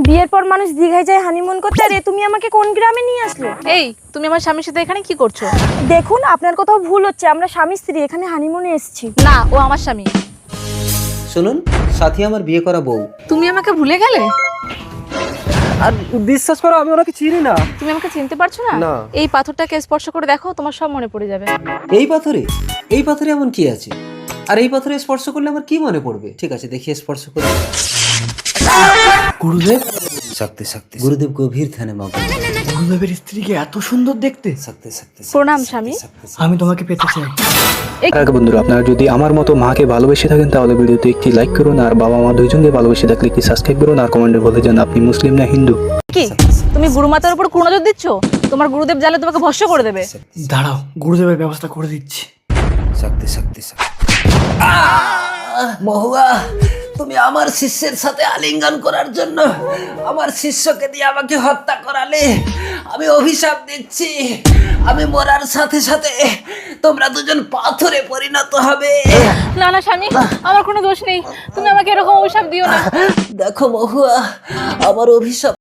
বিয়ের পর মানুষ দীঘায় যায় হানিমুন করতে, আর তুমি আমাকে কোন গ্রামে নিয়ে আসলে? এই তুমি আমার স্বামীর সাথে এখানে কি করছো? দেখুন, আপনার কোথাও ভুল হচ্ছে, আমরা স্বামী স্ত্রী এখানে হানিমুনে এসেছি। না, ও আমার স্বামী। শুনুন, সাথী আমার বিয়ে করা বউ। তুমি আমাকে ভুলে গেলে? আর বিশ্বাস করো, আমি ওনাকে চিনি না। তুমি আমাকে চিনতে পারছো না? না। এই পাথরটাকে স্পর্শ করে দেখো, তোমার সব মনে পড়ে যাবে। এই পাথরে এমন কি আছে? আর এই পাথরে স্পর্শ করলে আমার কি মনে পড়বে? ঠিক আছে, দেখি স্পর্শ করি। গুরুদেব, শক্তি শক্তি। গুরুদেব গভীর ধ্যানে মগ্ন। গুরুদেবের স্ত্রীকে এত সুন্দর দেখতে। শক্তি শক্তি। প্রণাম স্বামী। আমি তোমাকে পেতে চাই। আগে বন্ধুরা, আপনারা যদি আমার মতো মাকে ভালোবেসে থাকেন তাহলে ভিডিওতে একটি লাইক করুন, আর বাবা মা দুইজনকে ভালোবেসে থাকলে একটি সাবস্ক্রাইব করুন, আর কমেন্টে বলে যান আপনি মুসলিম না হিন্দু। কি তুমি গুরু মাতার উপর কোন নজর দিচ্ছ? তোমার গুরুদেব জানলে তোমাকে ভস্ম করে দেবে। দাঁড়াও, গুরুদেবের ব্যবস্থা করে দিচ্ছি। শক্তি শক্তি শক্তি। মহুয়া, তুমি আমার শিষ্যের সাথে আলিঙ্গন করার জন্য আমার শিষ্যকে দিয়ে আমাকে হত্যা করালে। আমি অভিশাপ দিচ্ছি, আমি মরার সাথে সাথে তোমরা দুজন পাথরে পরিণত হবে। না না স্বামী, আমার কোনো দোষ নেই, তুমি আমাকে এরকম অভিশাপ দিও না। দেখো মহুয়া, আমার অভিশাপ